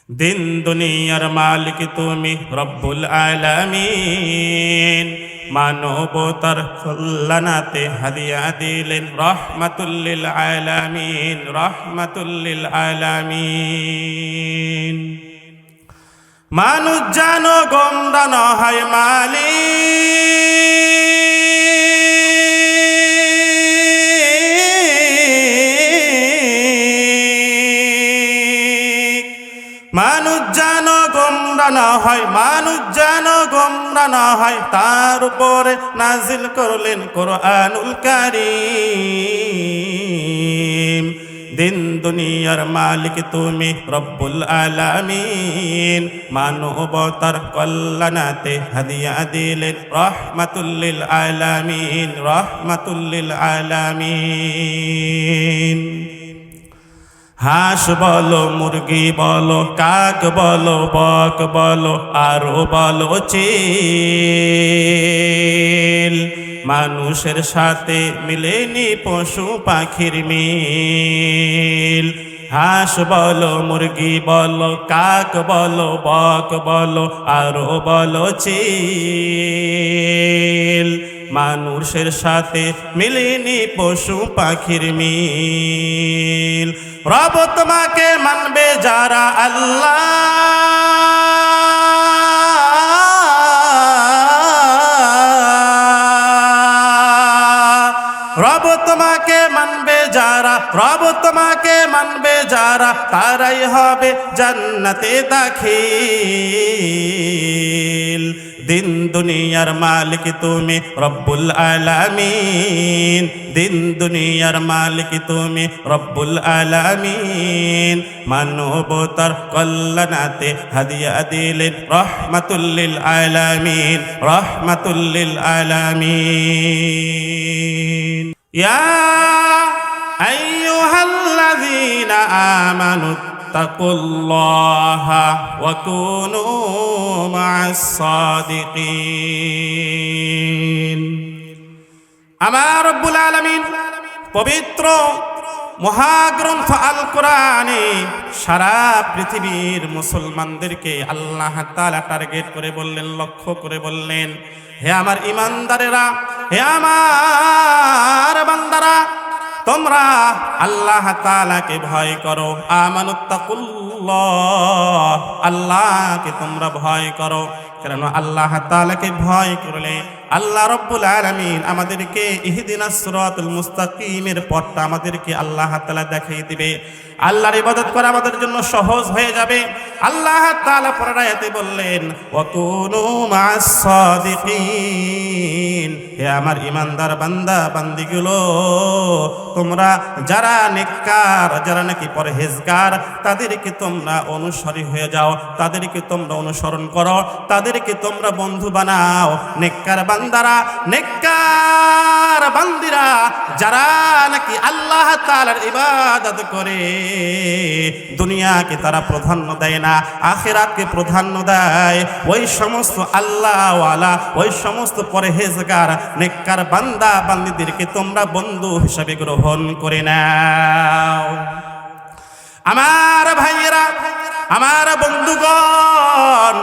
দিন দুনিয়ার মালিক তুমি রব্বুল আলামিন। মানবতার কল্যাণাতে হাদিয়া দিলেন রহমাতুল লিল আলামিন, রহমাতুল লিল আলামিন। মানুষ জানো গোমরাহ হয় মালিক। মানুষ জানো গোমরাহ হয়, মানুষ জানো গোমরাহ হয়, তার উপরে নাজিল করলেন কোরআনুল কারীম। দিন দুনিয়ার মালিক তুমি রব্বুল আলামিন। মানবতার কল্যাণাতে হাদিয়া দিলেন রহমাতুল লিল আলামিন, রহমাতুল লিল আলামিন। হাঁস বলো, মুরগি বলো, কাক বলো, বক বলো, আরো বলো চিল, মানুষের সাথে মিলেনি পশু পাখির মিল। হাঁস বলো, মুরগি বলো, কাক বলো, বক বলো, আরো বলো চিল, মানুষের সাথে মিলেনি পশু পাখির মিল। রব তোমাকে মানবে যারা আল্লাহ, রব তোমাকে মানবে যারা, রব তোমাকে মানবে যারা, তারাই হবে জান্নাতে দাখিল। দিন দুনিয়ার মালিক তুমি রব্বুল আলামিন। দিন দুনিয়ার মালিক তুমি রব্বুল আলামিন। মানবতার কল্যাণাতে হাদিয়া দিলেন রহমাতুল লিল আলামিন, রহমাতুল লিল আলামিন। ইয়া আইয়ুহাল্লাযীনা আমানু তাকুল্লাহা ওয়া কুনু মা'আস সাদিকিন। আমার রব্বুল আলামিন পবিত্র মহাগ্রন্থ আল কোরআনে সারা পৃথিবীর মুসলমানদেরকে আল্লাহ তাআলা টার্গেট করে বললেন, লক্ষ্য করে বললেন, হে আমার ঈমানদারেরা, হে আমার বান্দারা, তোমরা আল্লাহ তাআলাকে ভয় করো। আমানুত্তাকুল্লাহ, আল্লাহকে তোমরা ভয় করো। কারণ আল্লাহ তাআলাকে ভয় করলে আল্লাহ রব্বুল আলামিন আমাদেরকে ইহদিনাস সিরাতুল মুস্তাকিমের পথটা আমাদেরকে আল্লাহ তাআলা দেখিয়ে দিবে। আল্লাহর ইবাদত করা আমাদের জন্য সহজ হয়ে যাবে। আল্লাহ তাআলা পরের আয়াতে বললেন, ওয়া কুনু মা'আস সাদিকিন। হে আমার ঈমানদার বান্দা বান্দিগুলো, তোমরা যারা নেককার, যারা নাকি পরহেজগার, তাদেরকে তোমরা অনুসারী হয়ে যাও, তাদেরকে তোমরা অনুসরণ করো, তাদেরকে তোমরা বন্ধু বানাও। নেককার বান্দারা, নেককার বান্দিরা যারা নাকি আল্লাহ তাআলার ইবাদত করে, দুনিয়াকে তারা প্রাধান্য দেয় না, আখিরাতকে প্রাধান্য দেয়, ওই সমস্ত আল্লাহওয়ালা, ওই সমস্ত পরহেজগার নেককার বান্দা বান্দিদেরকে তোমরা বন্ধু হিসাবে গ্রহণ করে নাও। আমার ভাইয়েরা, আমার বন্ধুগণ,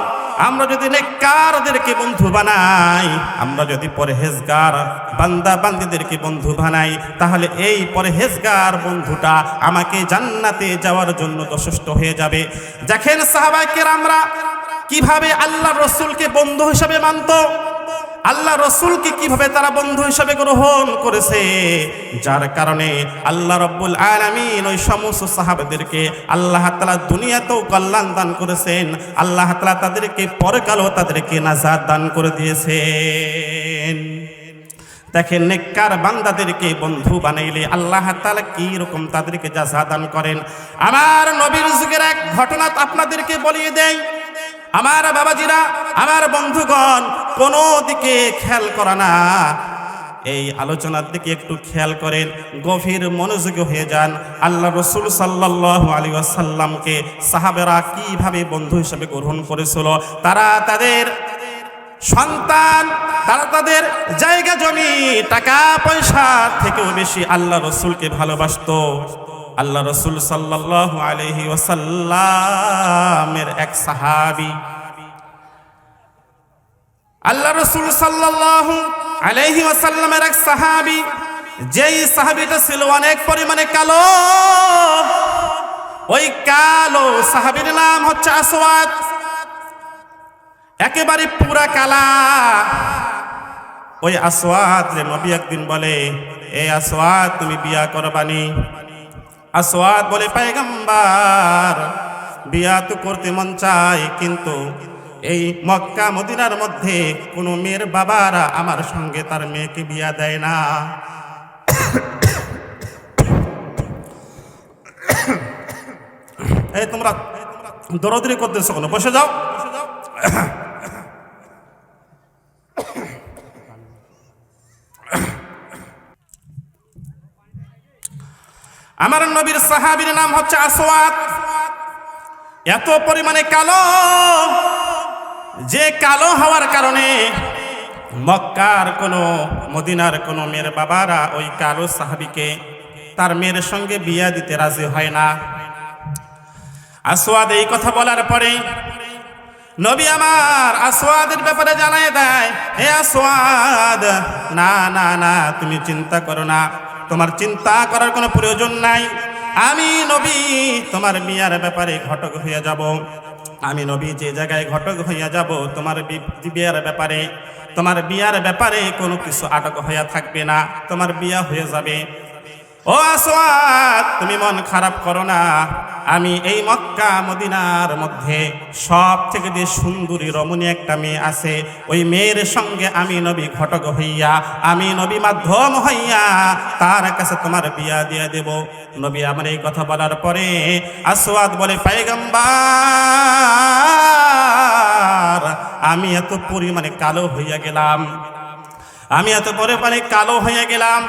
আমরা যদি নেককারদেরকে বন্ধু বানাই, আমরা যদি পরহেজগার বান্দা বান্দীদেরকে বন্ধু বানাই, তাহলে এই পরহেজগার বন্ধুটা আমাকে জান্নাতে যাওয়ার জন্য যথেষ্ট হয়ে যাবে। দেখেন সাহাবায়ে কেরামরা কিভাবে আল্লাহ রসুলকে বন্ধু হিসাবে মানত, আল্লাহ রসুলকে কিভাবে তারা বন্ধু হিসাবে গ্রহণ করেছে, যার কারণে আল্লাহ রব্বুল আলামিন ওই সমস্ত সাহাবাদেরকে আল্লাহ তাআলা দুনিয়াতেও কল্যাণ দান করেছেন, আল্লাহ তাআলা তাদেরকে পরকালেও তাদেরকে নাজাত দান করে দিয়েছেন। দেখেন নেককার বান্দাদেরকে বন্ধু বানাইলে আল্লাহ তাআলা কি রকম তাদেরকে জাযা দান করেন। আমার নবীর যুগের এক ঘটনা আপনাদেরকে বলিয়ে দেই। আমার বাবাজিরা, আমার বন্ধুগণ, কোনো দিকে খেয়াল করা না, এই আলোচনার দিকে একটু খেয়াল করেন, গভীর মনোযোগী হয়ে যান। আল্লাহ রসুল সাল্লাল্লাহু আলাইহি ওয়াসাল্লামকে সাহাবেরা কিভাবে বন্ধু হিসেবে গ্রহণ করেছিল। তারা তাদের সন্তান, তারা তাদের জায়গা জমি, টাকা পয়সা থেকেও বেশি আল্লাহ রসুলকে ভালোবাসতো। আল্লাহ রসুল সাল্লাল্লাহু আলাইহি ওয়াসাল্লাম এক সাহাবী, আল্লাহ রাসূল সাল্লাল্লাহু আলাইহি ওয়াসাল্লামের এক সাহাবী, যেই সাহাবীটা ছিল অনেক পরিমাণে কালো। ওই কালো সাহাবীর নাম হচ্ছে আসওয়াদ, একেবারে পুরা কালা। ওই আসওয়াদ রে নবী একদিন বলে, এ আসওয়াদ তুমি বিয়া করবানি? আসওয়াদ বলে, পয়গম্বর বিয়া তো করতে মন চায়, কিন্তু এই মক্কা মদিনার মধ্যে কোনো মেয়ের বাবারা আমার সঙ্গে তার মেয়েকে বিয়া দেয় না। এই তোমরা দৌড়াদৌড়ি করতেছো কেন? বসে যাও। আমার নবীর সাহাবীর নাম হচ্ছে আসওয়াদ। এত পরিমাণে কালো যে কালো হওয়ার কারণে মক্কার কোনো মদিনার কোনো মেয়ের বাবারা ওই কালো সাহাবীকে তার মেয়ের সঙ্গে বিয়া দিতে রাজি হয় না। আসওয়াদ এই কথা বলার পরে নবী আমার আসওয়াদের ব্যাপারে জানায় দেয়, হে আসওয়াদ, না না না, তুমি চিন্তা করো না, তোমার চিন্তা করার কোনো প্রয়োজন নাই। আমি নবী তোমার বিয়ার ব্যাপারে ঘটক হইয়া যাব। আমি নবী যে জায়গায় ঘটক হইয়া যাব, তোমার বিয়ার ব্যাপারে কোনো কিছু আটক হইয়া থাকবে না, তোমার বিয়া হয়ে যাবে। ও আসওয়াদ, তুমি মন খারাপ করো না। আমি এই মক্কা মদিনার মধ্যে সব থেকে যে সুন্দরী রমণী একটা মেয়ে আছে, ওই মেয়ের সঙ্গে আমি নবী ঘটক হইয়া, আমি নবী মাধ্যম হইয়া তার কাছে তোমার বিয়া দিয়ে দেব। নবী আমার এই কথা বলার পরে আসওয়াদ বলে, পয়গম্বর আমি এত পরিমাণে কালো হইয়া গেলাম, আমি এত পরিমাণে কালো হইয়া গেলাম,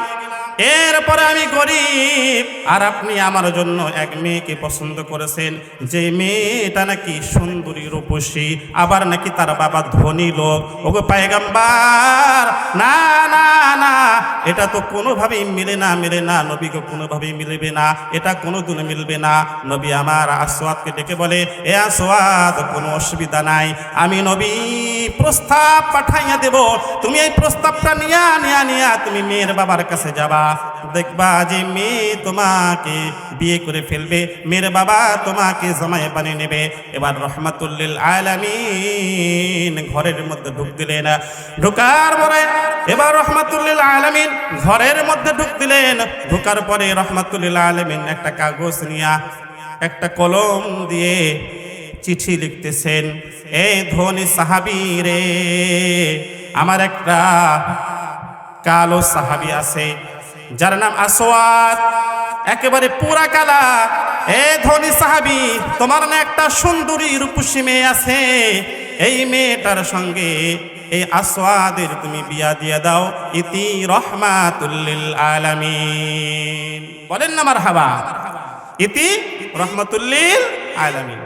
এরপরে আমি গরিব, আর আপনি আমার জন্য এক মেয়েকে পছন্দ করেছেন, যে মেয়েটা নাকি সুন্দরী রূপসী, আবার নাকি তার বাবা ধনী লোক। ওগো পয়গম্বর, না না না, এটা তো কোনোভাবেই মিলে না, নবীকে কোনোভাবেই মিলবে না, এটা কোনোদিনও মিলবে না। নবী আমার আসওয়াদকে ডেকে বলে, এ আসওয়াদ, কোনো অসুবিধা নাই, আমি নবী প্রস্তাব পাঠাইয়া দেব, তুমি এই প্রস্তাবটা নিয়া তুমি মেয়ের বাবার কাছে যাবা, দেখবা যে মেয়ে তোমাকে বিয়ে করে ফেলবে, মেয়ের বাবা তোমাকে জামাই বানিয়ে নেবে। এবার রহমাতুল আলামিন ঘরের মধ্যে ঢুক দিলেন। ঢোকার পরে এবার রহমাতুল আলামিন ঘরের মধ্যে ঢুক দিলেন। ঢোকার পরে রহমাতুল আলামিন একটা কাগজ নিয়ে, একটা কলম দিয়ে চিঠি লিখতেছেন, এই ধনী সাহাবী রে, আমার একটা কালো সাহাবী আছে যার নাম আসওয়াদ, একেবারে পুরা কালা। এ ধনী সাহাবী, তোমার না একটা সুন্দরী রূপসী মেয়ে আছে, এই মেয়েটার সঙ্গে এই আসওয়াদের তুমি বিয়া দিয়ে দাও। ইতি রহমাতুল আলামিন, বলেন না মারহাবা। ইতি রহমাতুল আলামিন।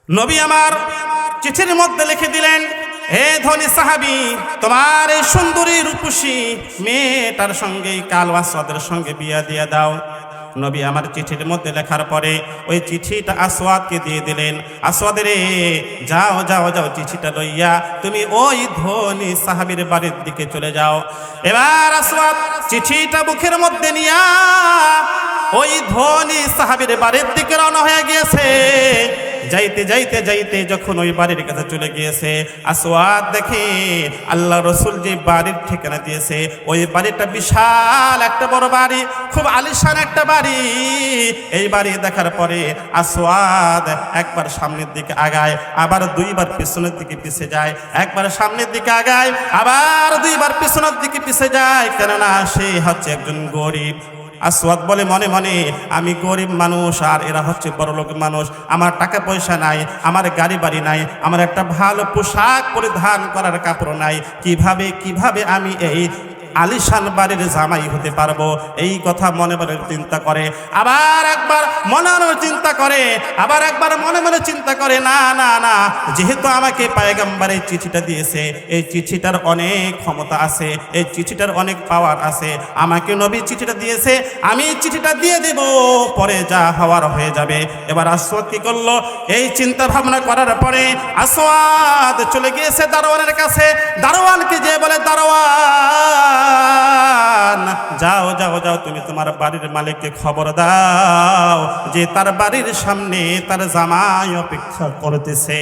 নবী আমার চিঠির মধ্যে লিখে দিলেন, হে ধনী সাহাবী, তোমার এই সুন্দরী রূপসী মেয়েটার সঙ্গে কালো আসওয়াদের সঙ্গে বিয়া দিয়ে দাও। নবী আমার চিঠির মধ্যে লেখার পরে ওই চিঠিটা আসওয়াদকে দিয়ে দিলেন। আসওয়াদ রে, যাও যাও যাও, চিঠিটা লইয়া তুমি ওই ধনী সাহাবীর বাড়ির দিকে চলে যাও। এবার আসওয়াদ চিঠিটা বুকের মধ্যে নিয়া ওই ধনী সাহাবীর বাড়ির দিকে রওনা হয়ে গিয়েছে। যাইতে যাইতে যাইতে যখন ওই বাড়ির কাছে চলে গিয়েছে, আসওয়াদ দেখে আল্লাহ রসুল যে বাড়ির ঠিকানা দিয়েছে, ওই বাড়িটা বিশাল একটা বড় বাড়ি, খুব আলিশান একটা বাড়ি। এই বাড়ি দেখার পরে আসওয়াদ একবার সামনের দিকে আগায়, আবার দুইবার পিছনের দিকে পিছে যায়, একবার সামনের দিকে আগায়, আবার দুইবার পিছনের দিকে পিছে যায়, কেননা সে হচ্ছে একজন গরিব। আসওয়াদ বলে মনে মনে, আমি গরিব মানুষ আর এরা হচ্ছে বড়লোক মানুষ, আমার টাকা পয়সা নাই, আমার গাড়ি বাড়ি নাই, আমার একটা ভালো পোশাক পরিধান করার কাপড় নাই, কিভাবে আমি এই আলিশান বাড়ির জামাই হতে পারবো। এই কথা মনে মনে চিন্তা করে, আবার একবার মনে মনে চিন্তা করে, আবার একবার মনে মনে চিন্তা করে, না না না, যেহেতু আমাকে পয়গম্বর এই চিঠিটা দিয়েছে, এই চিঠিটার অনেক ক্ষমতা আছে, এই চিঠিটার অনেক পাওয়ার আছে, আমাকে নবী চিঠিটা দিয়েছে, আমি চিঠিটা দিয়ে দেব, পরে যা হওয়ার হয়ে যাবে। এবার আসওয়াদ কি করলো? এই চিন্তা ভাবনা করার পরে আসওয়াদ চলে গিয়েছে দারোয়ানের কাছে। দারোয়ানকে যে বলে, দারোয়ান যাও যাও যাও, তুমি তোমার বাড়ির মালিককে খবর দাও যে তার বাড়ির সামনে তার জামাই অপেক্ষা করতেছে।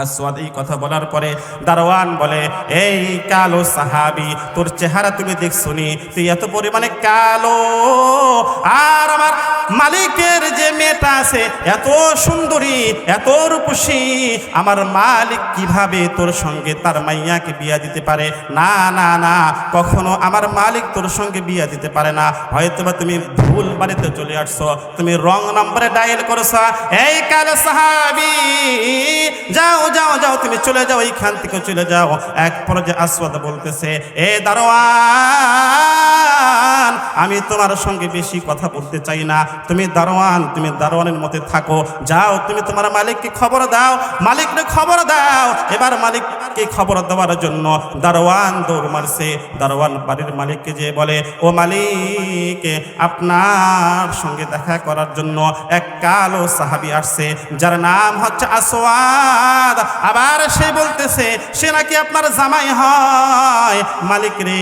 আসওয়াদ এই কথা বলার পরে দারোয়ান বলে, এই কালো সাহাবী, তোর চেহারা তুমি দেখছনি, তুই এত পরিমাণে কালো, আর আমার মালিকের যে মেয়েটা আছে এত সুন্দরী, এত রূপসী, আমার মালিক কিভাবে তোর সঙ্গে তার মাইয়াকে বিয়া দিতে পারে? না না না, কখনো আমার মালিক তোর সঙ্গে বিয়া দিতে পারে না, হয়তোবা তুমি ভুল বাড়িতে চলে আসছো, তুমি রং নম্বরে ডায়াল করেছো। এই কালো সাহাবী, যাও যাও যাও, তুমি চলে যাও, এইখান থেকে চলে যাও। এক পর্যায়ে আসওয়াদ বলতেছে, এ দারোয়ান, আমি তোমার সঙ্গে বেশি কথা বলতে চাই না, তুমি দারোয়ান, তুমি দারোয়ানের মধ্যে থাকো, যাও তুমি তোমার মালিককে খবর দাও, মালিককে খবর দাও। এবার মালিককে খবর দেওয়ার জন্য দারোয়ান দৌড় মারছে। দারোয়ান বাড়ির মালিককে যে বলে, ও মালিক, আপনার সঙ্গে দেখা করার জন্য এক কালো সাহাবী আসছে, যার নাম হচ্ছে আসওয়াদ। আবার সে বলতেছে সে নাকি আপনার জামাই হয়। মালিক রে,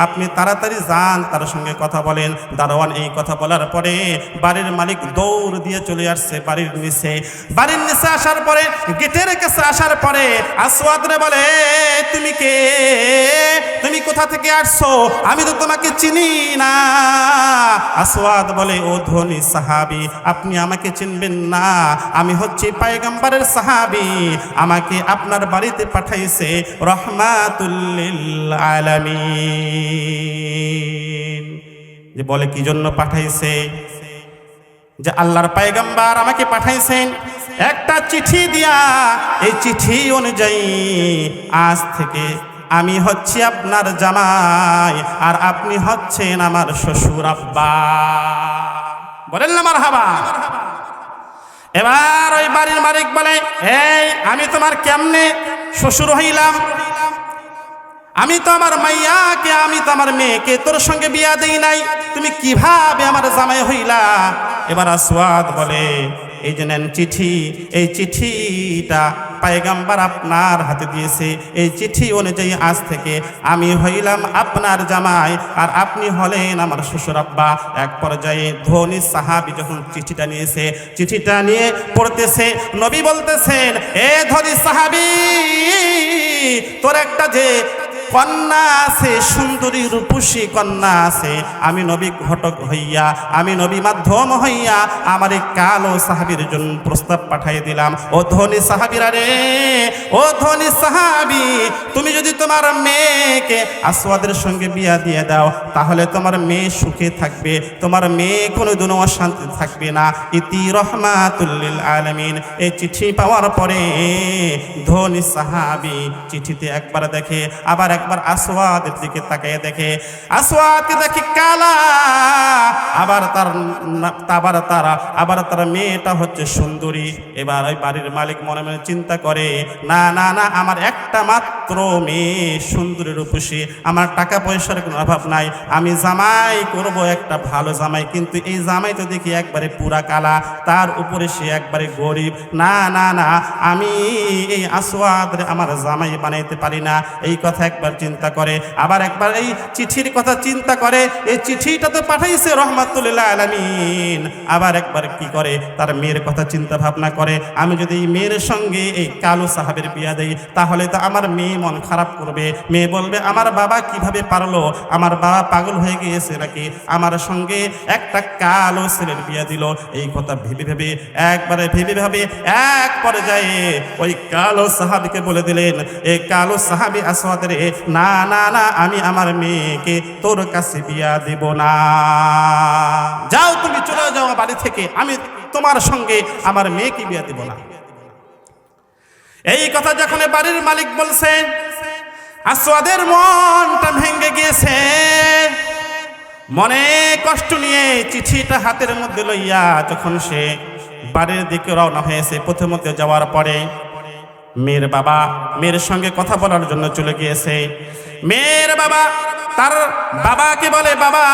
আপনি তাড়াতাড়ি যান, তার সঙ্গে কথা বলেন। দারোয়ান এই কথা বলার পরে বাড়ির মালিক দৌড় দিয়ে চলে আসছে বাড়ির নিচে। বাড়ির নিচে আসার পরে, গেটের কাছে আসার পরে আসওয়াদ রে বলে, তুমি কে? তুমি কোথা থেকে আসছো? আমি তো তোমাকে চিনি না। আসওয়াদ বলে, ও ধনী সাহাবী, আপনি আমাকে চিনবেন না, আমি হচ্ছি পয়গম্বরের সাহাবী, আমাকে আপনার বাড়িতে পাঠাইছে রহমাতুল লিল আলামিন। যে বলে কি জন্য পাঠাইছে? যে আল্লাহর পয়গম্বর আমাকে পাঠাইছেন একটা চিঠি দিয়া, এই চিঠি অনুযায়ী আজ থেকে আমি হচ্ছি আপনার জামাই, আর আপনি হচ্ছেন আমার শ্বশুর আব্বা। বলেন না মারহাবা। এবার ওই বাড়ির মালিক বলে, এই আমি তোমার কেমনে শ্বশুর হইলাম? আমি তো আমার মাইয়াকে, আমি তো আমার মেয়েকে তোর সঙ্গে বিয়া দেই নাই, তুমি কিভাবে আমার জামাই হইলা? এবার আসওয়াদ বলে, এই যে নেন চিঠি, এই চিঠিটা পয়গম্বর আপনার হাতে দিয়েছে, এই চিঠি অনুযায়ী আজ থেকে আমি হইলাম আপনার জামাই, আর আপনি হলেন আমার শ্বশুর আব্বা। এক পর্যায়ে ধনী সাহাবী যখন চিঠিটা নিয়েছে, চিঠিটা নিয়ে পড়তেছে, নবী বলতেছেন, এ ধনী সাহাবী, তোর একটা যে কন্যা আছে, সুন্দরী রূপসী কন্যা আছে, আমি নবী ঘটক হইয়া, আমি নবী মাধ্যম হইয়া আমার এই কালো সাহাবীর জন্য প্রস্তাব পাঠিয়ে দিলাম। ও ধনী সাহাবীরা রে, ও ধনী সাহাবী, তুমি যদি তোমার মেয়েকে আসওয়াদের সঙ্গে বিয়া দিয়ে দাও, তাহলে তোমার মেয়ে সুখে থাকবে, তোমার মেয়ে কোনোদিনও অশান্তি থাকবে না। ইতি রহমাতুল লিল আলামিন। এই চিঠি পাওয়ার পরে ধনী সাহাবী চিঠিতে একবার দেখে, আবার একবার আসওয়াদের দিকে তাকিয়ে দেখে, আসওয়াদকে দেখে কালা, আবার তার মেয়েটা হচ্ছে সুন্দরী। এবার ওই বাড়ির মালিক মনে মনে চিন্তা করে, না না না, আমার একটা মাত্র মেয়ে সুন্দরী রূপসী, আমার টাকা পয়সার কোনো অভাব নাই, আমি জামাই করব একটা ভালো জামাই, কিন্তু এই জামাই তো দেখি একবারে পুরা কালা, তার উপরে সে একবারে গরিব, না না না, আমি এই আসওয়াদরে আমার জামাই বানাইতে পারি না। এই কথা একবার চিন্তা করে, আবার একবার এই চিঠির কথা চিন্তা করে, এই চিঠিটা তো পাঠাইছে রহমাতুল লিল আলামিন। আবার একবার কি করে, তার মেয়ের কথা চিন্তা ভাবনা করে, আমি যদি এই মেয়ের সঙ্গে এই কালো সাহাবের বিয়া দেই, তাহলে তো আমার মেয়ে মন খারাপ করবে, মেয়ে বলবে আমার বাবা কিভাবে পারলো, আমার বাবা পাগল হয়ে গিয়েছে নাকি, আমার সঙ্গে একটা কালো ছেলের বিয়া দিল। এই কথা ভেবে ভেবে এক পর্যায়ে ওই কালো সাহাবীকে বলে দিলেন, এই কালো সাহাবী আসওয়াদ রে, না না না, আমি আমার মেয়েকে তোর কাছে বিয়া দেব না, যাও তুমি চলে যাও বাড়ি থেকে, আমি তোমার সঙ্গে আমার মেয়েকে বিয়া দেব না। এই কথা যখন বাড়ির মালিক বলছে, আসওয়াদের মনটা ভেঙে গিয়েছে। মনে কষ্ট নিয়ে চিঠিটা হাতের মধ্যে লইয়া যখন সে বাড়ির দিকে রওনা হয়েছে, প্রথমত যাওয়ার পরে মেয়ের বাবা মেয়ের সঙ্গে কথা বলার জন্য চলে গিয়েছে। মেয়ের বাবা তার বাবাকে বলে, বাবা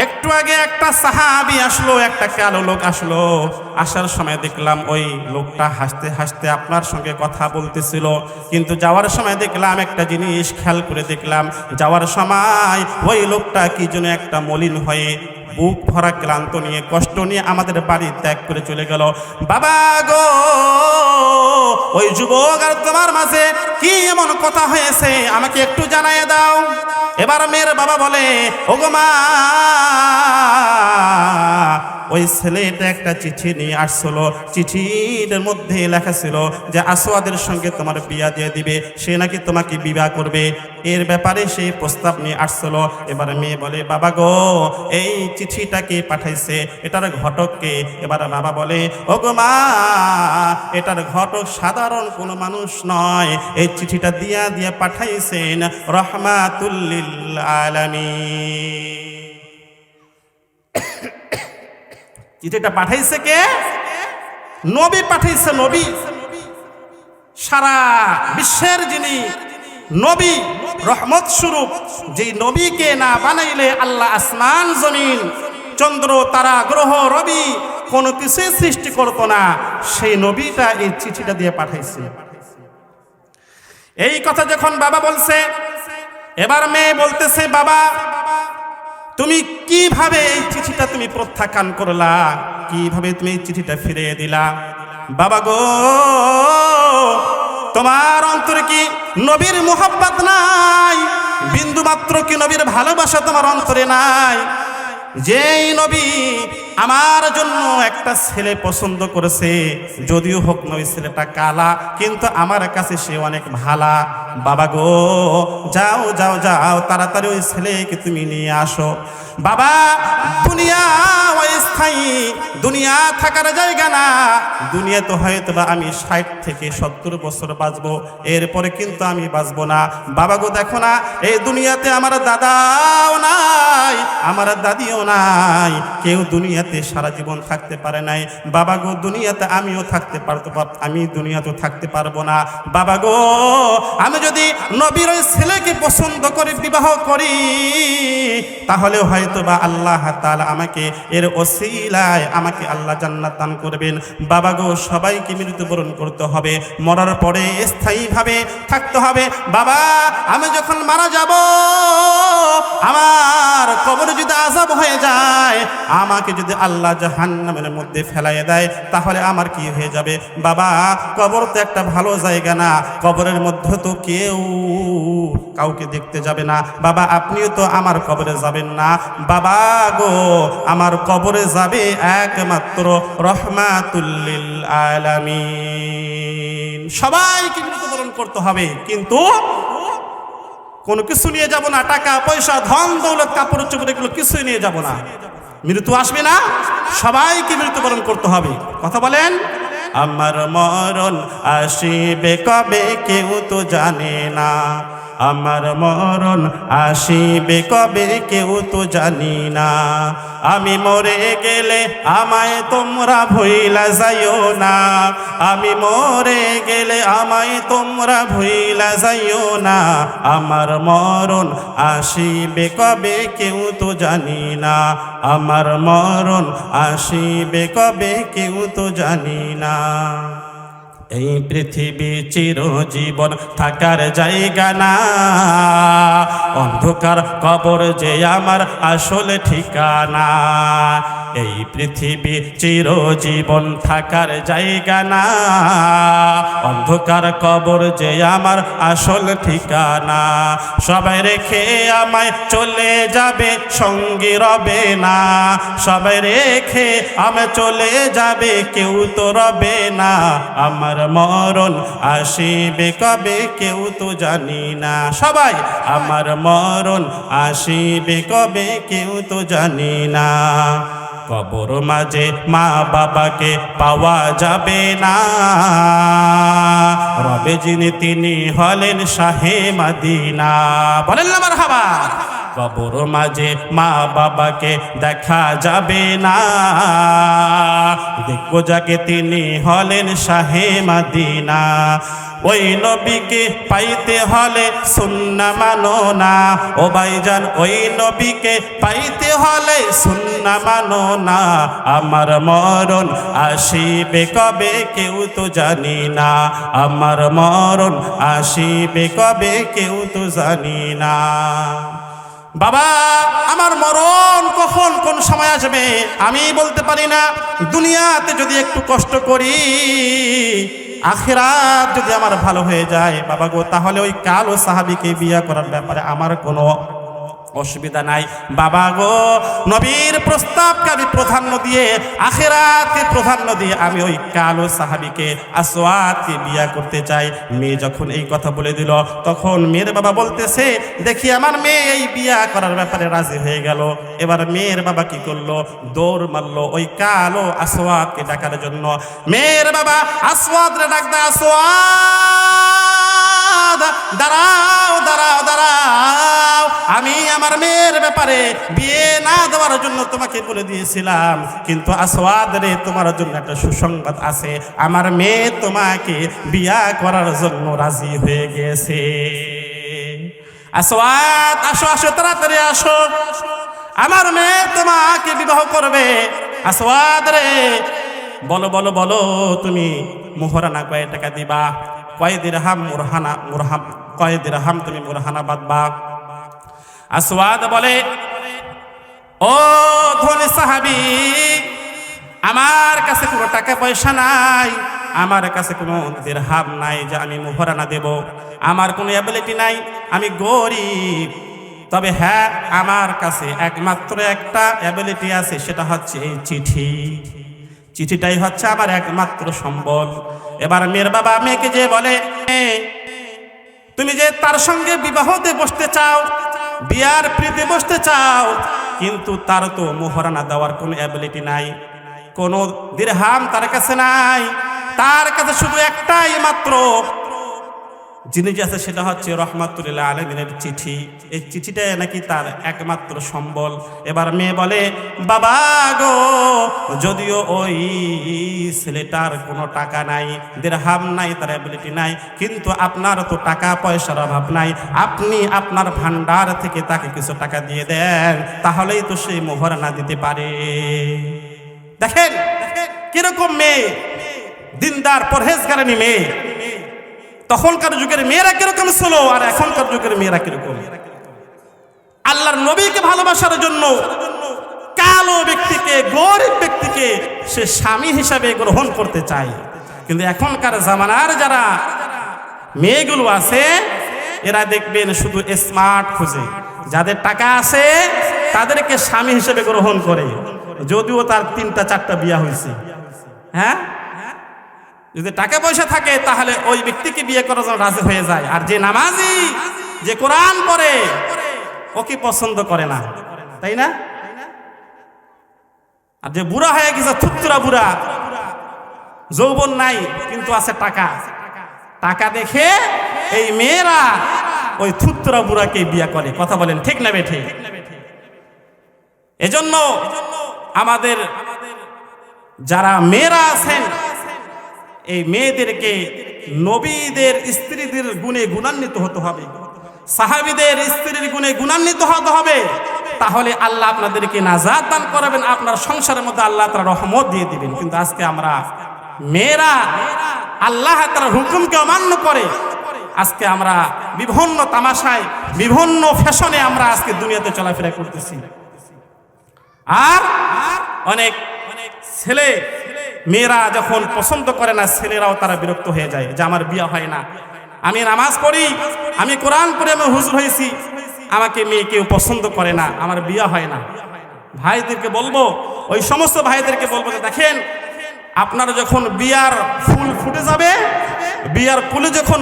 একটু আগে একটা সাহাবী আসলো, একটা কালো লোক আসলো, আসার সময় দেখলাম ওই লোকটা হাসতে হাসতে আপনার সঙ্গে কথা বলতেছিল, কিন্তু যাওয়ার সময় দেখলাম একটা জিনিস খেয়াল করে দেখলাম, যাওয়ার সময় ওই লোকটা কি যেন একটা মলিন হয়ে বুক ভরা ক্লান্ত নিয়ে কষ্ট নিয়ে আমাদের বাড়ি ত্যাগ করে চলে গেল। বাবা গো, ওই যুবক আর তোমার মাঝে কি এমন কথা হয়েছে আমাকে একটু জানাইয়ে দাও। এবার মেয়ের বাবা বলে, ওগো মা, ওই ছেলেটা একটা চিঠি নিয়ে আসছিল, চিঠির মধ্যে লেখা ছিল যে আসওয়াদের সঙ্গে তোমার বিয়া দিয়ে দিবে, সে নাকি তোমাকে বিবাহ করবে, এর ব্যাপারে সেই প্রস্তাব নিয়ে আসছিল। এবার মেয়ে বলে, বাবা গো, এই চিঠিটাকে পাঠাইছে, এটার ঘটককে? এবার বাবা বলে, ওগো মা, এটার ঘটক সাধারণ কোনো মানুষ নয়, এই চিঠিটা দিয়া দিয়া পাঠাইছেন রহমাতুল লিল আলামিন। চিঠিটা পাঠাইছে কে? নবী পাঠাইছে। নবী, সারা বিশ্বের যিনি নবী, রহমত স্বরূপ, যেই নবীকে না বানাইলে আল্লাহ আসমান জমিন চন্দ্র তারা গ্রহ রবি কোনো কিছুই সৃষ্টি করতো না, সেই নবীটা এই চিঠিটা দিয়ে পাঠাইছে। এই কথা যখন বাবা বলছে, এবার মেয়ে বলতেছে, বাবা তুমি কিভাবে এই চিঠিটা তুমি প্রত্যাখ্যান করলা, কিভাবে তুমি এই চিঠিটা ফিরিয়ে দিলা? বাবা গো, তোমার অন্তরে কি নবীর মোহাব্বত নাই? বিন্দু মাত্র কি নবীর ভালোবাসা তোমার অন্তরে নাই? যেই নবী আমার জন্য একটা ছেলে পছন্দ করেছে, যদিও হোক নবী ছেলেটা কালা, কিন্তু আমার কাছে সে অনেক ভালা। বাবা গো, যাও যাও যাও, তাড়াতাড়ি ওই ছেলেকে তুমি নিয়ে আসো। বাবা, দুনিয়া অস্থায়ী, দুনিয়া থাকার জায়গা না, দুনিয়া তো হয়তো বা আমি 60 থেকে 70 বছর বাঁচবো, এরপরে কিন্তু আমি বাঁচবো না। বাবা গো, দেখো না, এই দুনিয়াতে আমার দাদাও নাই, আমার দাদিও নাই, কেউ দুনিয়াতে সারা জীবন থাকতে পারে নাই। বাবা গো, দুনিয়াতে আমিও থাকতে পারতো, আমি দুনিয়াতে থাকতে পারবো না। বাবা গো, আমি যদি নবীর ওই ছেলেকে পছন্দ করে বিবাহ করি, তাহলে হয়তো বা আল্লাহ তাআলা আমাকে এর ওসিলায় আমাকে আল্লাহ জান্নাত দান করবেন। বাবা গো, সবাইকে মৃত্যুবরণ করতে হবে, মরার পরে স্থায়ীভাবে থাকতে হবে। বাবা, আমি যখন মারা যাব, আমার কবরে যদি আযাব হয়ে যায়, আমাকে যদি আল্লাহ জাহান্নামের মধ্যে ফেলাইয়ে দেয়, তাহলে আমার কি হয়ে যাবে? বাবা, কবর তো একটা ভালো জায়গা না, কবরের মধ্যে তো কেউ কাউকে দেখতে যাবে না। বাবা, আপনিও তো আমার কবরে যাবেন না। বাবা গো, আমার কবরে যাবে একমাত্র রহমাতুল লিল আলামিন। সবাইকে মৃত্যুবরণ করতে হবে, কিন্তু কোনো কিছু নিয়ে যাব না, টাকা পয়সা ধন দৌলত কাপড় চোপড় এগুলো কিছুই নিয়ে যাব না। মৃত্যু আসবে না, সবাইকে মৃত্যুবরণ করতে হবে। কথা বলেন, আমার মরণ আসিবে কবে কেউ তো জানে না, আমার মরণ আসিবে কবে কেউ তো জানি না, আমি মরে গেলে আমায় তোমরা ভুইলা যাইও না, আমি মরে গেলে আমায় তোমরা ভুইলা যাইও না, আমার মরণ আসিবে কবে কেউ তো জানি না, আমার মরণ আসিবে কবে কেউ তো জানি না। এই পৃথিবী চিরজীবন থাকার জায়গা না, অন্ধকার কবর যে আমার আসল ঠিকানা, এই পৃথিবী চিরজীবন থাকার জায়গা না, অন্ধকার কবর যে আমার আসল ঠিকানা, সবাই রেখে আমায় চলে যাবে, সঙ্গী রবে না, সবাই রেখে আমায় চলে যাবে, কেউ তো রবে না, আমার মরণ আসিবে কবে কেউ তো জানি না। সবাই, আমার মরণ আসিবে কবে কেউ তো জানি না। কবর মাঝে মা বাবাকে পাওয়া যাবে না, রবে যিনি তিনি হলেন শাহে মদিনা। বলেন না মারহাবা। কবর মাঝে মা বাবাকে দেখা যাবে না, দেখবো যাকে তিনি হলেন শাহে মদিনা। ওই নবীকে পাইতে হলে সুন্নাহ মানো না, ও ভাইজান ওই নবীকে পাইতে হলে সুন্নাহ মানো না। আমার মরণ আসিবে কবে কেউ তো জানি না, আমার মরণ আসিবে কবে কেউ তো জানি না। বাবা আমার মরণ কখন কোন সময় আসবে আমি বলতে পারি না। দুনিয়াতে যদি একটু কষ্ট করি, আখিরাত যদি আমার ভালো হয়ে যায় বাবা গো, তাহলে ওই কালো সাহাবীকে বিয়ে করার ব্যাপারে আমার কোনো অসুবিধা নাই। বাবা গো, নবীর প্রস্তাবকে আমি প্রাধান্য দিয়ে, আখিরাতকে প্রাধান্য দিয়ে আমি ওই কালো সাহাবীকে আসওয়াদকে বিয়ে করতে চাই। মেয়ে যখন এই কথা বলে দিল, তখন মেয়ের বাবা বলতেছে, দেখি আমার মেয়ে এই বিয়ে করার ব্যাপারে রাজি হয়ে গেল। এবার মেয়ের বাবা কি করলো, দৌড় মারলো ওই কালো আসওয়াদকে ডাকার জন্য। মেয়ের বাবা আসওয়াদরে ডাক দা, আসওয়াদ দাঁড়াও দাঁড়াও দাঁড়াও, আমি আমার মেয়ের ব্যাপারে বিয়ে না দেওয়ার জন্য তোমাকে বলে দিয়েছিলাম, কিন্তু আসওয়াদ রে তোমার জন্য একটা সুসংবাদ আছে, আমার মেয়ে তোমাকে বিয়া করার জন্য রাজি হয়ে গেছে। আসওয়াদ আসো আসো, তাড়াতাড়ি আসো, আমার মেয়ে তোমাকে বিবাহ করবে। আসওয়াদ রে বলো বলো বলো, তুমি মোহরানা কয় টাকা দিবা, কয় দিরহাম মুরহাম কয় দিরহাম তুমি মুরহানা বাঁধবা। আসওয়াদ বলে, ও ধনী সাহাবী, আমার কাছে কোনো টাকা পয়সা নাই, আমার কাছে কোনো দিরহাম নাই যে আমি মোহরানা দেব, আমার কোনো অ্যাবিলিটি নাই, আমি গরিব। তবে হ্যাঁ, আমার কাছে একমাত্র একটা অ্যাবিলিটি আছে, সেটা হচ্ছে এই চিঠি। চিঠিটাই হচ্ছে আমার একমাত্র সম্বল। এবার মেয়ের বাবা মেয়েকে যে বলে, তুমি যে তার সঙ্গে বিবাহতে বসতে চাও, বিয়ার প্রীতি বসতে চাও, কিন্তু তার তো মোহরানা দেওয়ার কোনো অ্যাবিলিটি নাই, কোনো দিরহাম তার কাছে নাই, তার কাছে শুধু একটাই মাত্র জিনিস আছে, সেটা হচ্ছে রহমাতুল আলামিনের চিঠি। এই চিঠিটাই নাকি তার একমাত্র সম্বল। এবার মেয়ে বলে, বাবা গো, যদিও ওই ছেলেটার কোনো টাকা নাই, দিরহাম নাই, তার অ্যাবিলিটি নাই, কিন্তু আপনার তো টাকা পয়সার অভাব নাই, আপনি আপনার ভান্ডার থেকে তাকে কিছু টাকা দিয়ে দেন, তাহলেই তো সেই মোহরানা দিতে পারে। দেখেন কিরকম মেয়ে, দিনদার পরহেজগারিনী মেয়ে। তখনকার যুগের মেয়েরা কিরকম ছিল আর এখনকার যুগের মেয়েরা কিরকম। আল্লাহর নবীকে ভালোবাসার জন্য কালো ব্যক্তিকে, গরিব ব্যক্তিকে সে স্বামী হিসাবে গ্রহণ করতে চায়। কিন্তু এখনকার জামানার যারা মেয়েগুলো আছে, এরা দেখবেন শুধু স্মার্ট খুঁজে, যাদের টাকা আছে তাদেরকে স্বামী হিসেবে গ্রহণ করে, যদিও তার 3টা 4টা বিয়া হয়েছে। হ্যাঁ, যদি টাকা পয়সা থাকে তাহলে ওই ব্যক্তিকে বিয়ে করার জন্য রাজি হয়ে যায়। আর যে নামাজি, যে কোরআন পড়ে, ওকে পছন্দ করে না, তাই না? আর যে বুড়া হয়ে গেছে, থুতরা বুড়া, যৌবন নাই কিন্তু আছে টাকা, টাকা দেখে এই মেয়েরা ওই থুতরা বুড়াকে বিয়ে করে। কথা বলেন ঠিক না বেঠিক? এজন্য আমাদের যারা মেয়েরা আছেন, এই মেয়েদেরকে নবীদের স্ত্রীদের গুণে গুণান্বিত হতে হবে, সাহাবীদের স্ত্রীর গুণে গুণান্বিত হতে হবে, তাহলে আল্লাহ আপনাদেরকে নাজাত দান করবেন, আপনার সংসারের মধ্যে আল্লাহ তাআলা রহমত দিয়ে দিবেন। কিন্তু আজকে আমরা মেয়েরা আল্লাহ তাআলার হুকুমকে অমান্য করে আজকে আমরা বিভিন্ন তামাশায়, বিভিন্ন ফ্যাশনে আমরা আজকে দুনিয়াতে চলাফেরা করতেছি। আর অনেক ছেলে মেয়েরা যখন পছন্দ করে না, ছেলেরাও তারা বিরক্ত হয়ে যায় যে আমার বিয়ে হয় না, আমি নামাজ পড়ি, আমি কোরআন পড়ে আমি হুজুর হয়েছি, আমাকে মেয়ে কেউ পছন্দ করে না, আমার বিয়ে হয় না। ভাইদেরকে বলবো, ওই সমস্ত ভাইদেরকে বলবো যে দেখেন, আপনার যখন বিয়ার ফুল ফুটে যাবে, বিয়ার ফুলে যখন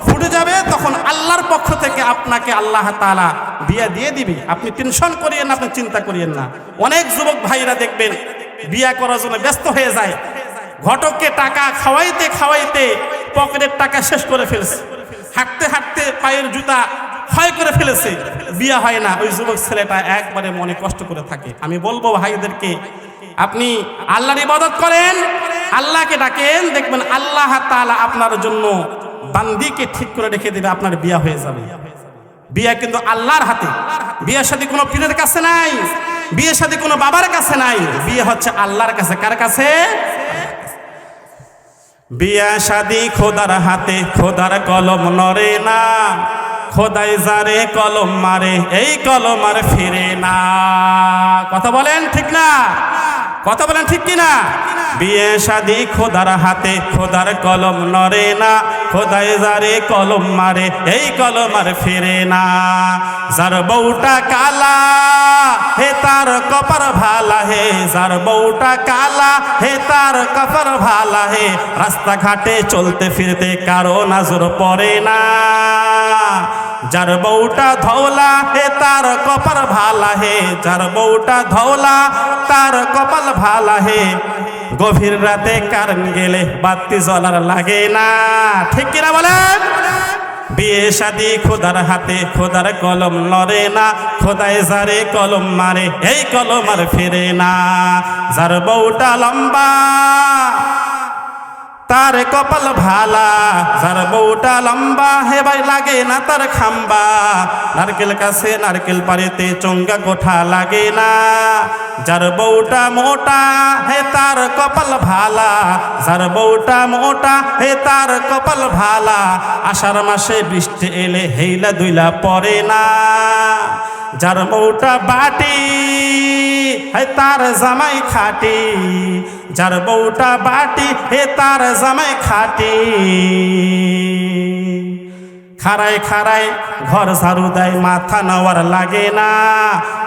ফুটে যাবে, তখন আল্লাহর পক্ষ থেকে আপনাকে আল্লাহ তাআলা বিয়ে দিয়ে দিবে। আপনি টেনশন করিয়েন না, আপনি চিন্তা করিয়েন না। অনেক যুবক ভাইরা দেখবেন বিয়া করার জন্য ব্যস্ত হয়ে যায়। ঘটককে টাকা খাওয়াইতে খাওয়াইতে পকেটের টাকা শেষ করে ফেলছে, হাঁটতে হাঁটতে পায়ের জুতা ক্ষয় করে ফেলেছে, বিয়া হয় না। ওই যুবক ছেলেটা একবারে মনে কষ্ট করে থাকে। আমি বলবো ভাইদেরকে, আপনি আল্লাহর ইবাদত করেন, আল্লাহকে ডাকেন, দেখবেন আল্লাহ তাআলা আপনার জন্য বান্দিকে ঠিক করে রেখে দেবে, আপনার বিয়া হয়ে যাবে। বিয়া কিন্তু আল্লাহর হাতে। বিয়ের সাথে কোনো পীরের কাছে নাই, বিয়ের সাথে কোনো বাবার কাছে নাই, বিয়ে হচ্ছে আল্লাহর কাছে। কার কাছে? বিয়া শাদি খোদার হাতে, খোদার কলম নড়ে না, খোদাই যারে কলম মারে এই কলম আর ফিরে না। কথা বলেন ঠিক না? কথা বলেন ঠিক কিনা? বিয়ে শাদি খোদার হাতে, খোদার কলম নড়ে না, খোদাই যারে কলম মারে এই কলম আর ফিরে না। যার বউটা কালা হে তার কপার ভালা হে, যার বউটা কালা হে তার কপার ভালা হে, রাস্তাঘাটে চলতে ফিরতে কারো নজর পড়ে না। যার বউটা ধওলা হে তার কপাল ভালা হে, যার বউটা ধওলা তার কপাল ভালা হে, গভীর রাতে কারেন্ট গেলে বাতি জ্বলার লাগে না। ঠিক কিনা বলেন? বিয়ে শাদি খোদার হাতে, খোদার কলম নড়ে না, খোদায় যারে কলম মারে এই কলম আর ফিরে না। যার বউটা লম্বা তার কপাল ভালা, যার বউটা লম্বা হে ভাই লাগে না তার খাম্বা, নারকেল কাছে নারকেল পাড়িতে চঙ্গা কোঠা লাগে না। যার বউটা মোটা হে তার কপাল ভালা, যার বউটা মোটা হে তার কপাল ভালা, আষাঢ় মাসে বৃষ্টি এলে হেইলা দুইলা পড়ে না। যার বউটা বাটি হে তার জামাই খাটি, যার বউটা বাটি হে তার জামাই খাটি, খাড়ায় খাড়ায় ঘর ঝাড়ু দেয় মাথা নেওয়ার লাগে না।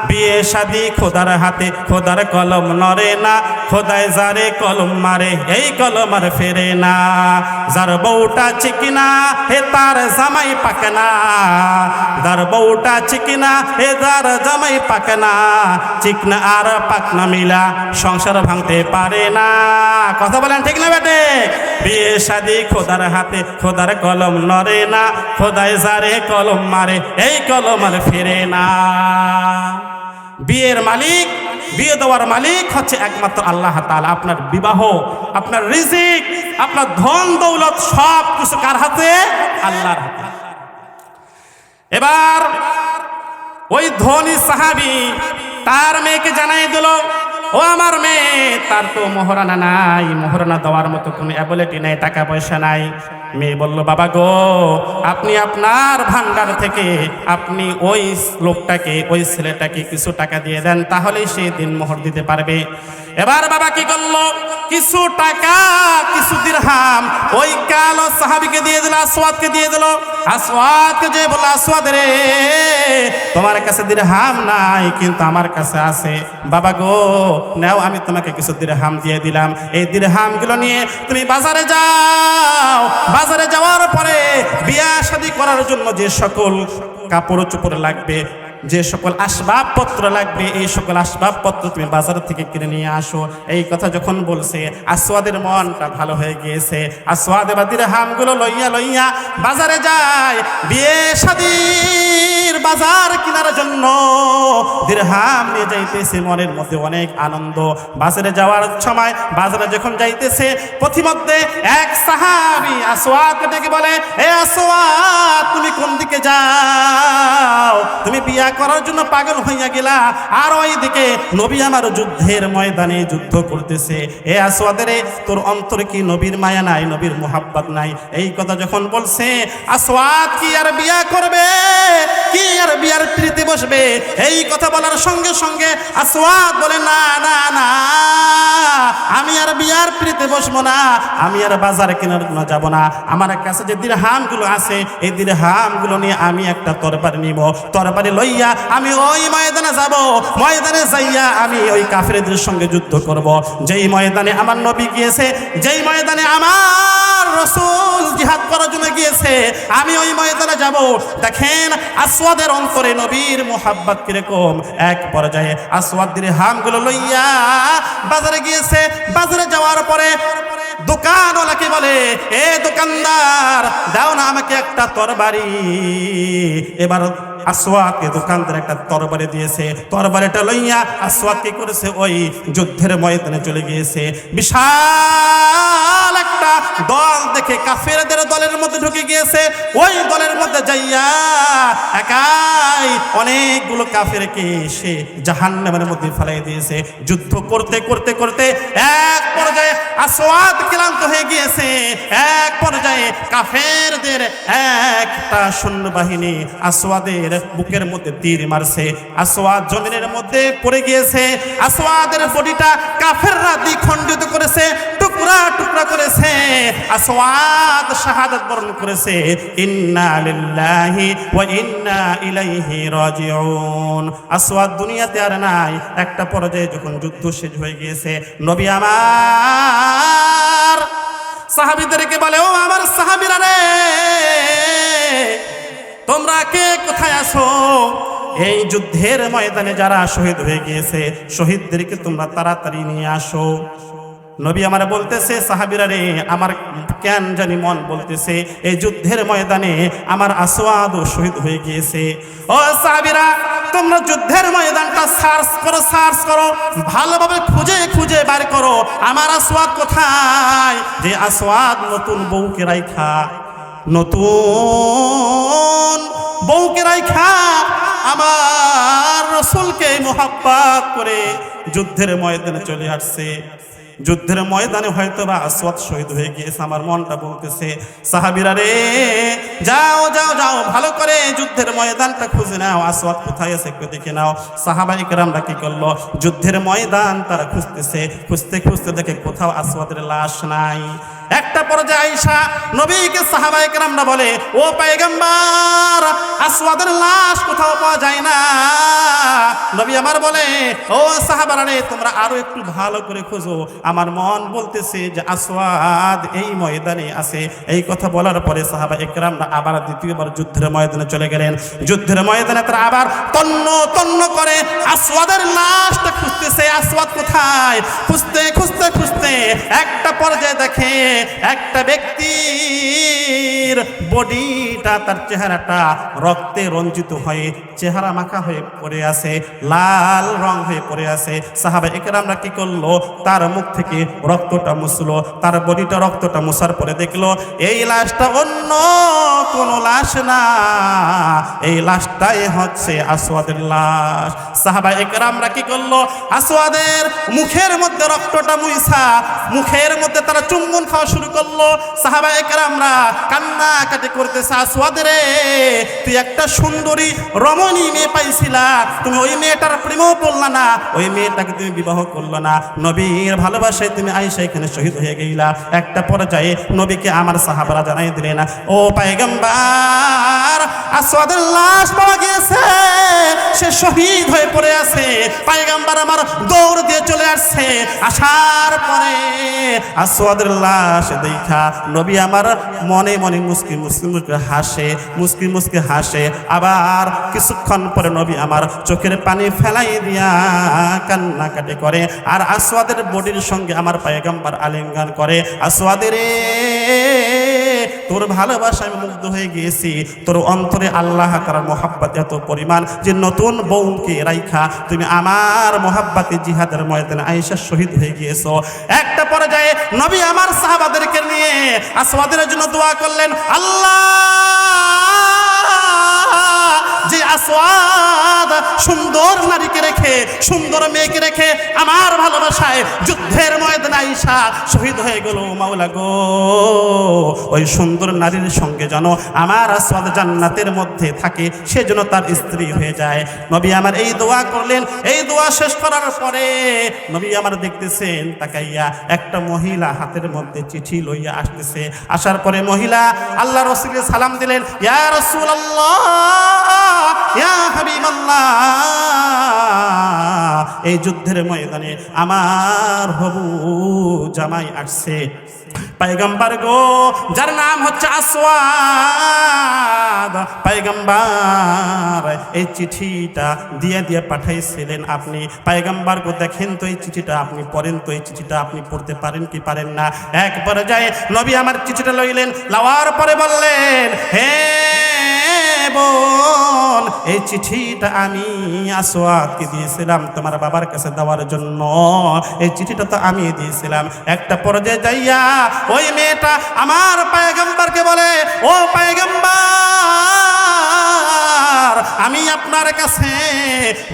বিয়ে শাদি খোদার হাতে, খোদার কলম নড়ে না, খোদায় যারে কলম মারে এই কলম আর ফেরে না। যার বউটা চিকিনা হে তার জামাই পাকনা, যার বউটা চিকিনা হে তার জামাই পাকনা, চিকনা আর পাকনা মিলা সংসার ভাঙতে পারে না। কথা বলেন ঠিক না বেটে? বিয়ে শাদি খোদার হাতে, খোদার কলম নড়ে না, খোদায় যারে কলম মারে এই কলম আর ফেরে না। বিয়ের মালিক, বিয়ে দেওয়ার মালিক হচ্ছে একমাত্র আল্লাহ তাআলা। আপনার বিবাহ, আপনার রিজিক, আপনার ধন দৌলত সব কিছু কার হাতে? আল্লাহর হাতে। এবার ওই ধনী সাহাবী তার মেয়েকে জানাই দিল, ও আমার মেয়ে, তার তো মোহরানা নাই, মোহরানা দেওয়ার মতো কোনো অ্যাবিলিটি নাই, টাকা পয়সা নাই। মেয়ে বলল, বাবা গো, আপনি আপনার ভান্ডার থেকে আপনি ওই লোকটাকে, ওই ছেলেটাকে কিছু টাকা দিয়ে দেন, তাহলেই সে দিন মোহর দিতে পারবে। এবার বাবা কি করলো? কিছু টাকা, কিছু দিরহাম ওই কালো সাহাবীকে দিয়ে দিল, আসওয়াদকে দিয়ে দিল। আসওয়াদকে যে বলল, আসওয়াদ রে, তোমার কাছে দিরহাম নাই কিন্তু আমার কাছে আছে, বাবা গো নাও, আমি তোমাকে কিছু দিরহাম দিয়ে দিলাম, এই দিরহামগুলো নিয়ে তুমি বাজারে যাও। বাজারে যাওয়ার পরে বিয়া শাদী করার জন্য যে সকল কাপড় চোপড় লাগবে, যে সকল আসবাবপত্র লাগবে, এই সকল আসবাবপত্র তুমি বাজার থেকে কিনে নিয়ে আসো। এই কথা যখন বলছে, আসওয়াদের মনটা ভালো হয়ে গিয়েছে। আসওয়াদ এবার দিরহামগুলো লইয়া লইয়া বাজারে যায়, বিয়ে শাদীর বাজার কেনার জন্য দিরহাম নিয়ে যাইতেছে, মনের মধ্যে অনেক আনন্দ। বাজারে যাওয়ার সময়, বাজারে যখন যাইতেছে, পথিমধ্যে এক সাহাবী আসওয়াদকে ডেকে বলে, এ আসওয়াদ, তুমি কোন দিকে যাও? তুমি বিয়া করার জন্য পাগল হইয়া গেলা, আর ওইদিকে নবী আমার যুদ্ধের ময়দানে যুদ্ধ করতেছে। এ আসওয়াদের, তোর অন্তরে কি নবীর মায়া নাই, নবীর মোহাব্বত নাই? এই কথা যখন বলছে, আসওয়াদ কি আর বিয়া করবে, কি আর বিয়ার প্রীতি বসবে? এই কথা বলার সঙ্গে সঙ্গে আসওয়াদ বলে, না না না, আমি আর বিয়ার প্রীতি বসবো না, আমি আর বাজার কেনার জন্য যাব না। আমার কাছে যে দিরহামগুলো আছে, এই দিরহামগুলো নিয়ে আমি একটা তরবারি নিব, তরবারি লইয়া আমি ওই ময়দানে যাব, ময়দানে যাইয়া আমি ওই কাফেরদের সঙ্গে যুদ্ধ করব। যেই ময়দানে আমার নবী গিয়েছে, যেই ময়দানে আমার রাসূল জিহাদ করার জন্য গিয়েছে, আমি ওই ময়দানে যাব। দেখেন আসওয়াদের অন্তরে নবীর মোহাব্বত কিরকম। এক পর্যায়ে আসওয়াদ দিরহামগুলো লইয়া বাজারে গিয়েছে। বাজারে যাওয়ার পরে দোকানওয়ালাকে বলে, এ দোকানদার দাও না আমাকে একটা তরবারি। এবার আসওয়াদকে দোকানদার একটা তরবারি দিয়েছে। তরবারিটা লইয়া আসওয়াদ কি করেছে, ওই যুদ্ধের ময়দানে চলে গিয়েছে। বিশাল একটা দল দেখে কাফেরদের দলের মধ্যে ঢুকে গিয়েছে। ওই দলের মধ্যে যাইয়া একাই অনেকগুলো কাফেরকে সে জাহান্নামের মধ্যে ফেলাই দিয়েছে। যুদ্ধ করতে করতে করতে এক পর্যায়ে আসওয়াদ ক্লান্ত হয়ে গিয়েছে। এক পর্যায়ে কাফেরদের একটা সৈন্যবাহিনী আসওয়াদের বুকের মধ্যে তীর মারছে। আসওয়াদ জমিনের মধ্যে পড়ে গিয়েছে। আসওয়াদের বডিটা কাফেররা দ্বিখণ্ডিত করেছে, টুকরা টুকরা করেছে। আসওয়াদ শাহাদাত বরণ করেছে। ইন্না লিল্লাহি ওয়া ইন্না ইলাইহি রাজিউন। আসওয়াদ দুনিয়াতে আর নাই। একটা পর্যায়ে যখন যুদ্ধ শেষ হয়ে গিয়েছে, নবী আমার সাহাবীদেরকে বলে, ও আমার সাহাবীরা রে, তোমরা কে কোথায় আছো? এই যুদ্ধের ময়দানে যারা শহীদ হয়ে গিয়েছে, শহীদদেরকে তোমরা তাড়াতাড়ি নিয়ে আসো। নবী আমার বলতেছে, সাহাবীরা রে, আমার কেন জানি মন বলতেছে এই যুদ্ধের ময়দানে আমার আসওয়াদও শহীদ হয়ে গিয়েছে। ও সাহাবীরা, তোমরা যুদ্ধের ময়দানটা সার্চ করো, ভালোভাবে খুঁজে খুঁজে বার করো আমার আসওয়াদ কোথায়। যে আসওয়াদ নতুন বউকে রাইখা, নতুন বউকে রাইখা আমার রাসূলকে মোহাব্বত করে যুদ্ধের ময়দানে চলে আসছে। যুদ্ধের ময়দানে হয়তো বা আসওয়াদ শহীদ হয়ে গিয়েছে। আমার মনটা বলতেছে, সাহাবীরা রে, যাও যাও যাও, ভালো করে যুদ্ধের ময়দানটা খুঁজে নাও, আসওয়াদ কোথায় আছে একটু দেখে নাও। সাহাবায়ে কেরামরা কি করলো, যুদ্ধের ময়দান তারা খুঁজতেছে। খুঁজতে খুঁজতে দেখে কোথাও আসওয়াদের লাশ নাই। একটা পর্যায়ে আয়েশা নবীকে সাহাবায়ে কেরামরা বলে, ও পয়গম্বর, আসওয়াদের লাশ কোথাও পাওয়া যায় না। নবী আমার বলে, ও সাহাবারা রে, তোমরা আরো একটু ভালো করে খোঁজো, আমার মন বলতেছে যে আসওয়াদ এই ময়দানে আছে। এই কথা বলার পরে সাহাবায়ে কেরামরা আবার দ্বিতীয়বার যুদ্ধের ময়দানে চলে গেলেন। যুদ্ধের ময়দানে তারা আবার তন্ন তন্ন করে আসওয়াদের লাশটা খুঁজতেছে, আসওয়াদ কোথায়। খুঁজতে খুঁজতে খুঁজতে একটা পর্যায়ে দেখে একটা ব্যক্তির বডিটা, তার চেহারাটা রক্তে রঞ্জিত হয়ে চেহারা মাখা হয়ে পড়ে আছে, লাল রং হয়ে পড়ে আছে। সাহাবায়ে কেরামরা কি করলো, তার মুখ থেকে রক্তটা মুছলো, তার বডিটা রক্তটা মুছার পরে দেখলো এই লাশটা অন্য কোন লাশ না, এই লাশটাই হচ্ছে আসওয়াদের লাশ। সাহাবায়ে কেরামরা কি করলো, আসওয়াদের মুখের মধ্যে রক্তটা মুইছা মুখের মধ্যে তারা চুম্বন খাওয়া শুরু করলো। সাহাবায়ে কেরামরা কান্নাকাটি করতেছে, আসওয়াদ রে, তুই একটা সুন্দরী রমণী মেয়ে পাইছিলা, তুমি ওই মেয়েটার প্রেমও পড়লা না, ওই মেয়েটাকে তুমি বিবাহ করলো না, নবীর ভালোবাসায় তুমি আয়েশা এখানে শহীদ হয়ে গেলা। একটা পর্যায়ে নবীকে আমার সাহাবারা জানাই দিলেন, ও পয়গম্বর, আসওয়াদের লাশ পাওয়া গিয়েছে, সে শহীদ হয়ে পড়ে আছে। পয়গম্বর আমার দৌড় দিয়ে চলে আসছে। আসার পরে আসওয়াদের লাশ দেখা নবী আমার মনে মনে মুস্কি মুস্কি হাসে, মুস্কি মুস্কি হাসে। আবার কিছুক্ষণ পরে নবী আমার চোখের পানি ফেলাই দিয়া কান্নাকাটি করে, আর আসওয়াদের বডির সঙ্গে আমার পয়গম্বর আলিঙ্গন করে। আসওয়াদের তোর ভালোবাসা আমি মুগ্ধ হয়ে গিয়েছি, তোর অন্তরে আল্লাহ তাআলার মোহাব্বত এত পরিমাণ যে নতুন বউকে রাইখা তুমি আমার মোহাব্বতে জিহাদের ময়দানে আয়েশা শহীদ হয়ে গিয়েছো। একটা পর্যায়ে নবী আমার সাহাবাদেরকে নিয়ে আসওয়াদের জন্য দোয়া করলেন, আল্লাহ, যে আসওয়াদ সুন্দর নারীকে রেখে, সুন্দর মেয়েকে রেখে আমার ভালোবাসায় যুদ্ধের ময়দানে আয়েশা শহীদ হয়ে গেল, মাওলা গো, ওই সুন্দর নারীর সঙ্গে যেন আমার আসওয়াদ জান্নাতের মধ্যে থাকে, সেজন্য তার স্ত্রী হয়ে যায়। নবী আমার এই দোয়া করলেন। এই দোয়া শেষ করার পরে নবী আমার দেখতেছেন তাকাইয়া একটা মহিলা হাতের মধ্যে চিঠি লইয়া আসতেছে। আসার পরে মহিলা আল্লাহ রাসূলকে সালাম দিলেন, ইয়া রাসূলুল্লাহ, ইয়া হাবিবাল্লাহ, এই যুদ্ধের ময়দানে আমার হবু জামাই আসছে। পয়গম্বর গো, যার নাম হচ্ছে আসওয়াদ, পয়গম্বর এই চিঠিটা দিয়ে পাঠাইছিলেন আপনি। পয়গম্বর গো, দেখেন তো এই চিঠিটা, আপনি পড়েন তো, এই চিঠিটা আপনি পড়তে পারেন কি পারেন না? একবার যায় নবী আমার চিঠিটা লইলেন, লওয়ার পরে বললেন, হে বোন, এই চিঠিটা আমি আসওয়াদকে দিয়েছিলাম তোমার বাবার কাছে দেওয়ার জন্য। এই চিঠিটা তো আমি দিয়েছিলাম। একটা পর্যায়ে যাইয়া ওই মেয়েটা আমার পয়গম্বরকে বলে, ও পয়গম্বর, আমি আপনার কাছে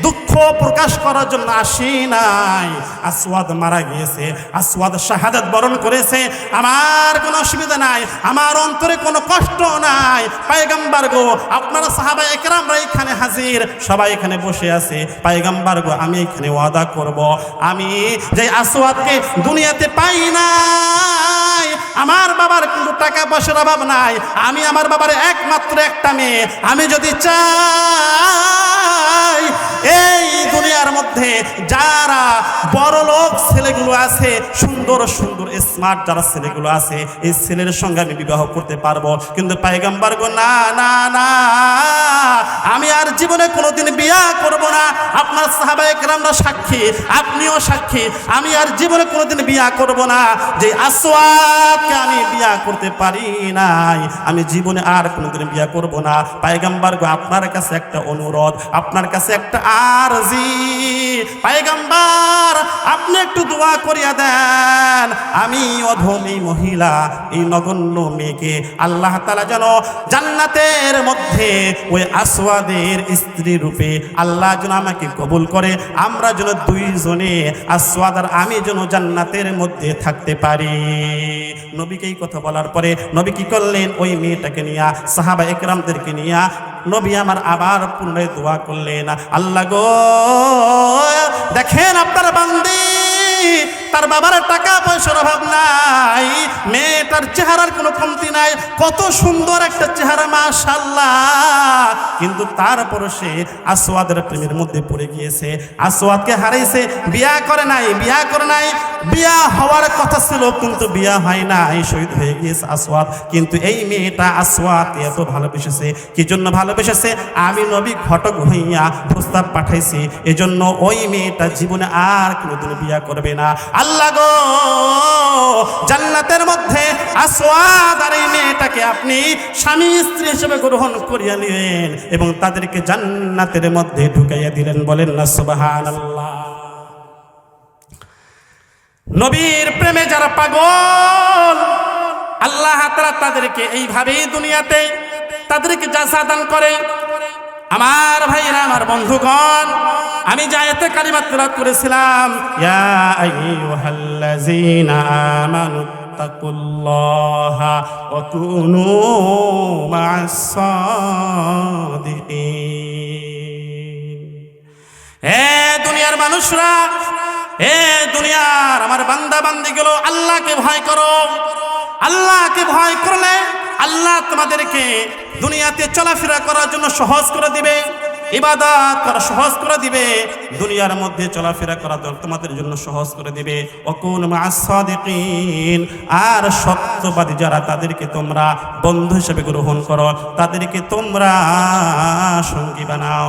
দুঃখ প্রকাশ করার জন্য আসি নাই। আসওয়াদ মারা গিয়েছে, আসওয়াদ শাহাদাত বরণ করেছে, আমার কোনো অসুবিধা নাই, আমার অন্তরে কোনো কষ্ট নাই। পয়গম্বর গো, আপনারা সাহাবা একরামরা এখানে হাজির, সবাই এখানে বসে আছে। পয়গম্বর গো, আমি এখানে ওয়াদা করব, আমি যে আসওয়াদকে দুনিয়াতে পাই নাই, আমার বাবার কিন্তু টাকা পয়সার অভাব নাই, আমি আমার বাবার একমাত্র একটা মেয়ে, আমি যদি চাই এই দুনিয়ার মধ্যে যারা বড় লোক ছেলেগুলো আছে, সুন্দর সুন্দর স্মার্ট যারা ছেলেগুলো আছে, এই ছেলের সঙ্গে আমি বিবাহ করতে পারবো। কিন্তু পয়গম্বর গো, না না না, আমি আর জীবনে কোনোদিন বিয়া করব না। আপনার সাহাবায়ে কেরামরা সাক্ষী, আপনিও সাক্ষী, আমি আর জীবনে কোনোদিন বিয়া করব না। যে আসওয়াদকে আমি বিয়া করতে পারি নাই, আমি জীবনে আর কোনোদিন বিয়া করব না। পয়গম্বর গো, আপনার কাছে একটা অনুরোধ, আপনার কাছে একটা আরজি, পয়গম্বর আপনি একটু দোয়া করিয়া দেন, আমি অধমী মহিলা, এই নগণ্য মেয়েকে আল্লাহ তাআলা যেন জান্নাতের মধ্যে ওই আসওয়াদের স্ত্রী রূপে আল্লাহ যেন আমাকে কবুল করে, আমরা যেন দুইজনে আসওয়াদ আর আমি যেন জান্নাতের মধ্যে থাকতে পারি। নবীকে এই কথা বলার পরে নবী কি করলেন, ওই মেয়েটাকে নিয়ে, সাহাবা একরামদেরকে নিয়ে নবী আমার আবার পুনরায় দোয়া করলেন, আল্লাহ গো, দেখেন আপনার বান্দি, তার বাবার টাকা পয়সার অভাব নাই, মেয়েটার চেহারার কোনো কমতি নাই, কত সুন্দর একটা চেহারা মাশাআল্লাহ, কিন্তু তারপরও সে আসওয়াদের প্রেমের মধ্যে পড়ে গিয়েছে, আসওয়াদকে হারাইছে, বিয়া করে নাই, বিয়া হওয়ার কথা ছিল কিন্তু বিয়া হয় নাই, শহীদ হয়ে গিয়েছে আসওয়াদ। কিন্তু এই মেয়েটা আসওয়াদ এত ভালোবেসেছে, কি জন্য ভালোবেসেছে, আমি নবী ঘটক হইয়া প্রস্তাব পাঠাইছি, এজন্য ওই মেয়েটা জীবনে আর কোনোদিন বিয়া করবে না। আল্লাহ গো, জান্নাতের মধ্যে আসওয়াদ আর এই মেয়েটাকে আপনি স্বামী স্ত্রী হিসেবে গ্রহণ করিয়া নিলেন এবং তাদেরকে জান্নাতের মধ্যে ঢুকাইয়া দিলেন। বলেন না সুবহানাল্লাহ। নবীর প্রেমে যারা পাগল, আল্লাহ তাআলা তাদেরকে এইভাবেই দুনিয়াতে তাদেরকে জাযা দান করে। আমার ভাইরা, আমার বন্ধুগণ, আমি যে আয়াতে কালিমা তেলাওয়াত করেছিলাম, ইয়া আইয়ুহাল্লাযীনা আমানুত্তাকুল্লাহা ওয়া কুনু মা'আস সাদিকিন। হে দুনিয়ার মানুষরা, হে দুনিয়ার আমার বান্দা বান্দিগুলো, আল্লাহকে ভয় করো। আল্লাহকে ভয় করলে আল্লাহ তোমাদেরকে দুনিয়াতে চলাফেরা করার জন্য সহজ করে দিবে, ইবাদত করা সহজ করে দিবে, দুনিয়ার মধ্যে চলাফেরা করা তোমাদের জন্য সহজ করে দিবে। ওয়াকুন মা'আস সাদিকিন, আর সত্যবাদী যারা তাদেরকে তোমরা বন্ধু হিসেবে গ্রহণ করো, তাদেরকে তোমরা সঙ্গী বানাও।